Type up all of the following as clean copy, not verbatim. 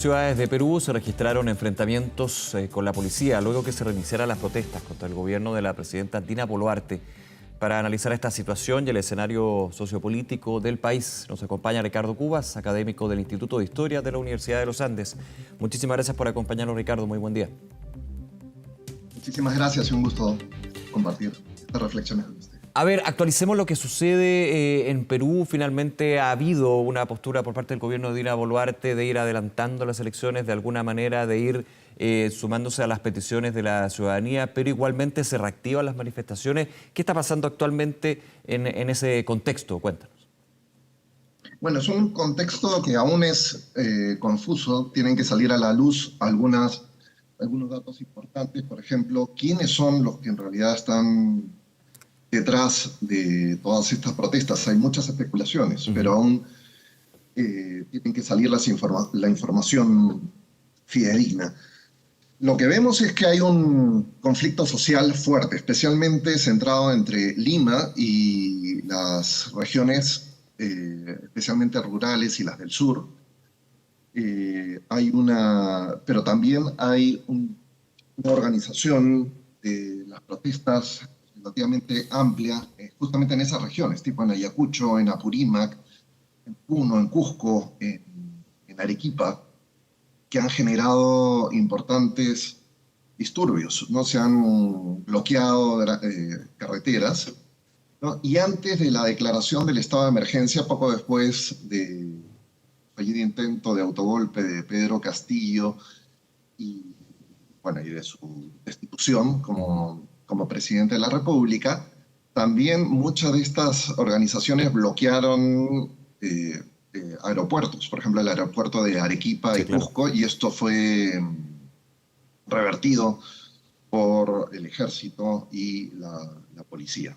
Ciudades de Perú se registraron enfrentamientos con la policía luego que se reiniciaran las protestas contra el gobierno de la presidenta Dina Boluarte. Para analizar esta situación y el escenario sociopolítico del país, nos acompaña Ricardo Cubas, académico del Instituto de Historia de la Universidad de los Andes. Muchísimas gracias por acompañarnos, Ricardo. Muy buen día. Muchísimas gracias y un gusto compartir estas reflexiones con usted. A ver, actualicemos lo que sucede en Perú. Finalmente ha habido una postura por parte del gobierno de Dina Boluarte de ir adelantando las elecciones, de alguna manera de ir sumándose a las peticiones de la ciudadanía, pero igualmente se reactivan las manifestaciones. ¿Qué está pasando actualmente en ese contexto? Cuéntanos. Bueno, es un contexto que aún es confuso. Tienen que salir a la luz algunos datos importantes. Por ejemplo, ¿quiénes son los que en realidad están detrás de todas estas protestas? Hay muchas especulaciones, pero aún tienen que salir la información fidedigna. Lo que vemos es que hay un conflicto social fuerte, especialmente centrado entre Lima y las regiones, especialmente rurales y las del sur. Pero también hay una organización de las protestas relativamente amplia, justamente en esas regiones, tipo en Ayacucho, en Apurímac, en Puno, en Cusco, en Arequipa, que han generado importantes disturbios, ¿no? Se han bloqueado carreteras, ¿no? Y antes de la declaración del estado de emergencia, poco después del fallido intento de autogolpe de Pedro Castillo y de su destitución como presidente de la República, también muchas de estas organizaciones bloquearon aeropuertos, por ejemplo el aeropuerto de Arequipa y Cusco, claro. Y esto fue revertido por el ejército y la policía.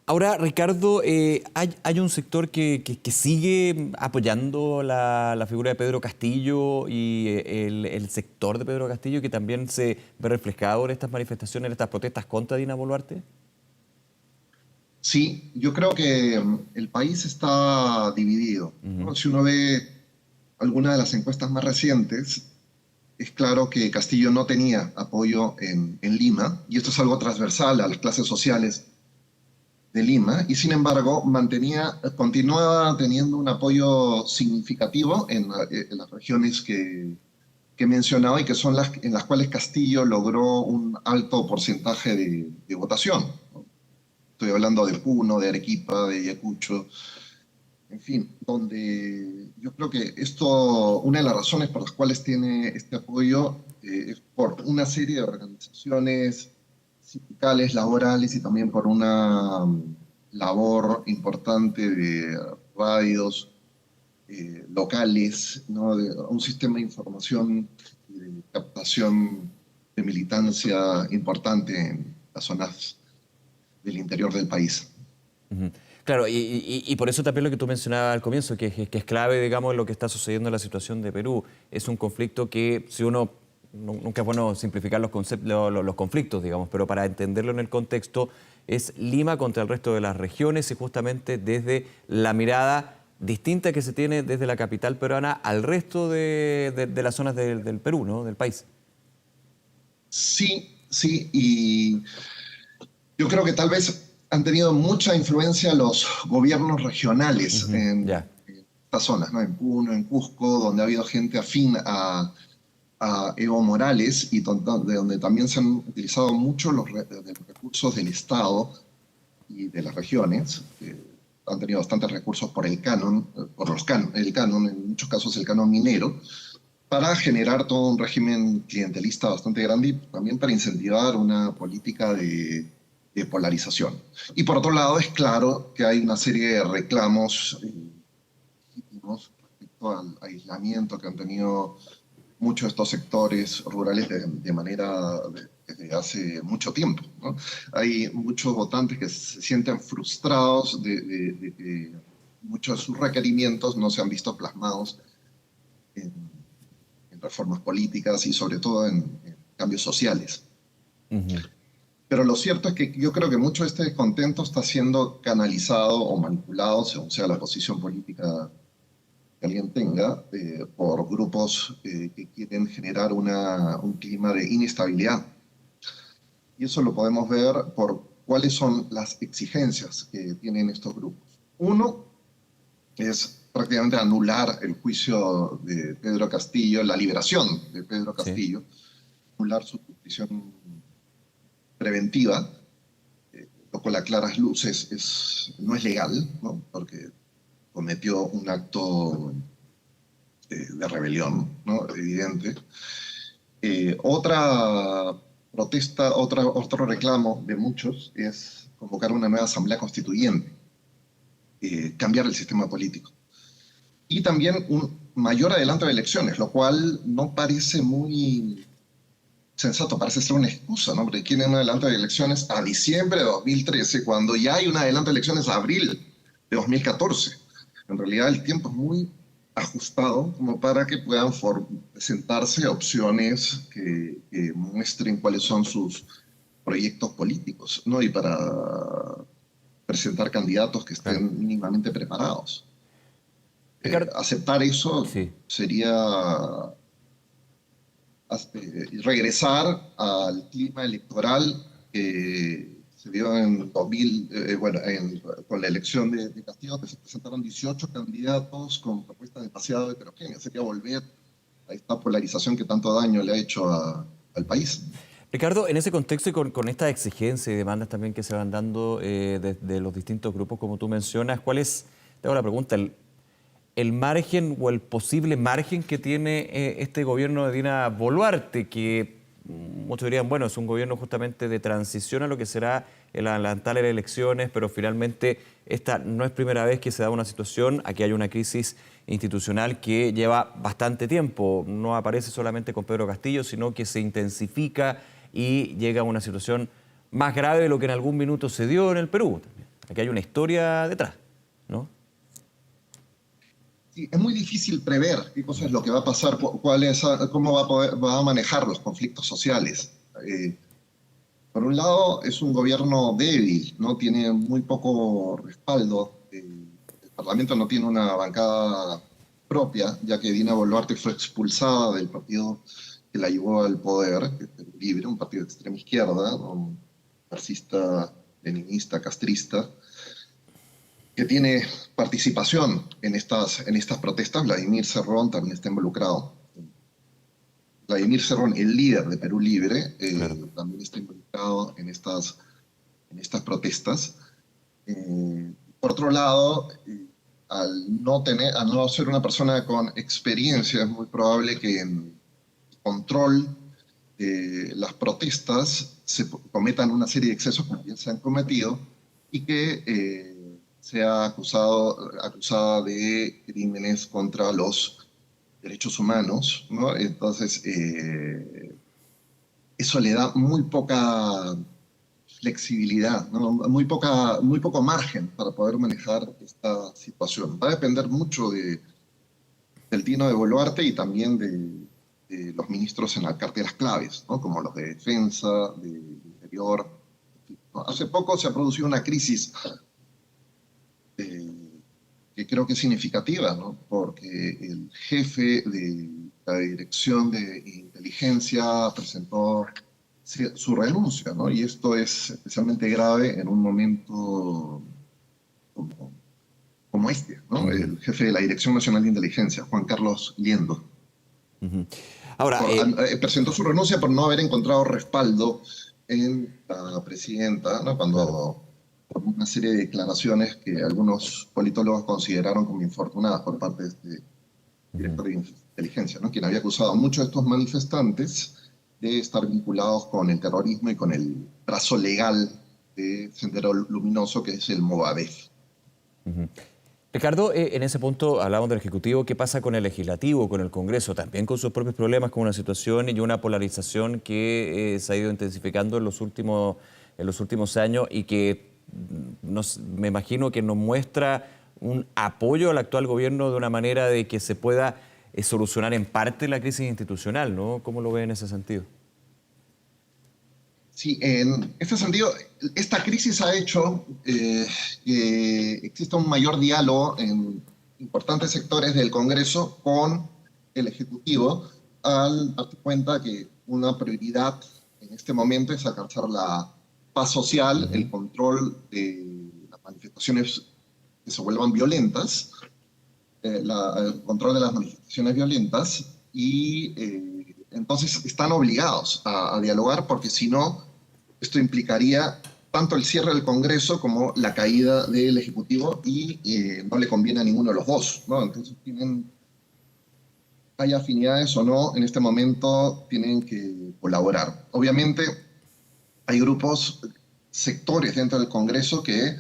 Ahora, Ricardo, hay un sector que sigue apoyando la figura de Pedro Castillo y el sector de Pedro Castillo que también se ve reflejado en estas manifestaciones, en estas protestas contra Dina Boluarte. Sí, yo creo que el país está dividido, ¿no? Si uno ve alguna de las encuestas más recientes, es claro que Castillo no tenía apoyo en Lima, y esto es algo transversal a las clases sociales de Lima, y sin embargo continuaba teniendo un apoyo significativo en las regiones que he mencionado y que son en las cuales Castillo logró un alto porcentaje de votación, ¿no? Estoy hablando de Puno, de Arequipa, de Ayacucho, en fin, donde yo creo que una de las razones por las cuales tiene este apoyo es por una serie de organizaciones sindicales, laborales y también por una labor importante de radios locales, ¿no? De un sistema de información y de captación de militancia importante en las zonas del interior del país. Claro, y por eso también lo que tú mencionabas al comienzo, que es clave, digamos, lo que está sucediendo en la situación de Perú. Es un conflicto que, si uno, nunca es bueno simplificar los conflictos, digamos, pero para entenderlo en el contexto, es Lima contra el resto de las regiones y justamente desde la mirada distinta que se tiene desde la capital peruana al resto de las zonas del Perú, ¿no? Del país. Sí, y yo creo que tal vez han tenido mucha influencia los gobiernos regionales en estas zonas, ¿no? En Puno, en Cusco, donde ha habido gente afín a Evo Morales y donde también se han utilizado mucho los recursos del Estado y de las regiones. Han tenido bastantes recursos por el canon, en muchos casos el canon minero, para generar todo un régimen clientelista bastante grande y también para incentivar una política de polarización. Y por otro lado, es claro que hay una serie de reclamos legítimos respecto al aislamiento que han tenido muchos de estos sectores rurales desde hace mucho tiempo, ¿no? Hay muchos votantes que se sienten frustrados de que muchos de sus requerimientos no se han visto plasmados en reformas políticas y sobre todo en cambios sociales. Pero lo cierto es que yo creo que mucho de este descontento está siendo canalizado o manipulado, según sea la posición política que alguien tenga por grupos que quieren generar un clima de inestabilidad. Y eso lo podemos ver por cuáles son las exigencias que tienen estos grupos. Uno es prácticamente anular el juicio de Pedro Castillo, la liberación de Pedro Castillo, sí, anular su prisión preventiva, lo cual a claras luces no es legal, ¿no? Porque cometió un acto de rebelión, ¿no? Evidente. Otra protesta, otro reclamo de muchos es convocar una nueva asamblea constituyente, cambiar el sistema político. Y también un mayor adelanto de elecciones, lo cual no parece muy sensato, parece ser una excusa, ¿no? Porque quieren un adelanto de elecciones a diciembre de 2013, cuando ya hay un adelanto de elecciones a abril de 2014. En realidad el tiempo es muy ajustado como para que puedan presentarse opciones que muestren cuáles son sus proyectos políticos, ¿no? Y para presentar candidatos que estén mínimamente preparados. Aceptar eso sí sería regresar al clima electoral que se dio en 2000, con la elección de Castillo, que se presentaron 18 candidatos con propuestas demasiado heterogéneas. Sería volver a esta polarización que tanto daño le ha hecho al país. Ricardo, en ese contexto y con estas exigencias y demandas también que se van dando de los distintos grupos, como tú mencionas, ¿cuál es, te hago la pregunta, el margen o el posible margen que tiene este gobierno de Dina Boluarte, que muchos dirían, bueno, es un gobierno justamente de transición a lo que será el adelantar las elecciones, pero finalmente esta no es primera vez que se da una situación, aquí hay una crisis institucional que lleva bastante tiempo, no aparece solamente con Pedro Castillo, sino que se intensifica y llega a una situación más grave de lo que en algún minuto se dio en el Perú. Aquí hay una historia detrás, ¿no? Sí, es muy difícil prever qué cosa es lo que va a pasar, cómo va a manejar los conflictos sociales. Por un lado, es un gobierno débil, ¿no? Tiene muy poco respaldo. El Parlamento no tiene una bancada propia, ya que Dina Boluarte fue expulsada del partido que la llevó al poder, Perú Libre, un partido de extrema izquierda, un marxista, leninista, castrista, que tiene participación en estas protestas. Vladimir Cerrón también está involucrado. Vladimir Cerrón, el líder de Perú Libre, claro, también está involucrado en estas protestas. Por otro lado, al no ser una persona con experiencia, es muy probable que en control de las protestas se cometan una serie de excesos que también se han cometido y que sea acusada de crímenes contra los derechos humanos, ¿no? Entonces, eso le da muy poca flexibilidad, ¿no? Muy poco margen para poder manejar esta situación. Va a depender mucho del tino de Boluarte y también de los ministros en la carteras claves, ¿no? Como los de Defensa, de Interior. ¿No? Hace poco se ha producido una crisis que creo que es significativa, ¿no? Porque el jefe de la Dirección de Inteligencia presentó su renuncia, ¿no? Y esto es especialmente grave en un momento como este, ¿no? El jefe de la Dirección Nacional de Inteligencia, Juan Carlos Liendo. Ahora, presentó su renuncia por no haber encontrado respaldo en la presidenta, ¿no? Cuando por una serie de declaraciones que algunos politólogos consideraron como infortunadas por parte de este director de inteligencia, ¿no? Quien había acusado a muchos de estos manifestantes de estar vinculados con el terrorismo y con el brazo legal de Sendero Luminoso, que es el Movadef. Ricardo, en ese punto hablamos del Ejecutivo. ¿Qué pasa con el Legislativo, con el Congreso? También con sus propios problemas, con una situación y una polarización que se ha ido intensificando en los últimos años y que me imagino que nos muestra un apoyo al actual gobierno de una manera de que se pueda solucionar en parte la crisis institucional, ¿no? ¿Cómo lo ve en ese sentido? Sí, en este sentido, esta crisis ha hecho que exista un mayor diálogo importantes sectores del Congreso con el Ejecutivo al darse cuenta que una prioridad en este momento es alcanzar la paz social, el control de las manifestaciones que se vuelvan violentas, el control de las manifestaciones violentas, y entonces están obligados a dialogar, porque si no, esto implicaría tanto el cierre del Congreso como la caída del Ejecutivo, y no le conviene a ninguno de los dos, ¿no? Entonces hay afinidades o no, en este momento tienen que colaborar. Obviamente hay grupos, sectores dentro del Congreso que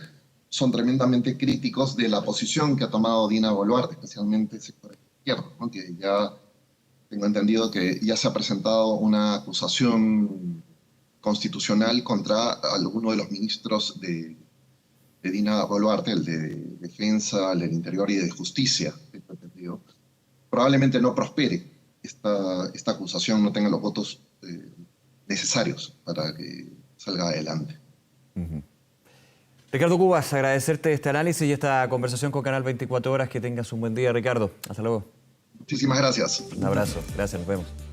son tremendamente críticos de la posición que ha tomado Dina Boluarte, especialmente sectores de izquierda, ¿no? Que ya tengo entendido que ya se ha presentado una acusación constitucional contra alguno de los ministros de Dina Boluarte, el de Defensa, el del Interior y de Justicia, tengo entendido. Probablemente no prospere esta acusación, no tenga los votos necesarios para que salga adelante. Ricardo Cubas, agradecerte este análisis y esta conversación con Canal 24 Horas. Que tengas un buen día, Ricardo. Hasta luego. Muchísimas gracias. Un abrazo. Gracias, nos vemos.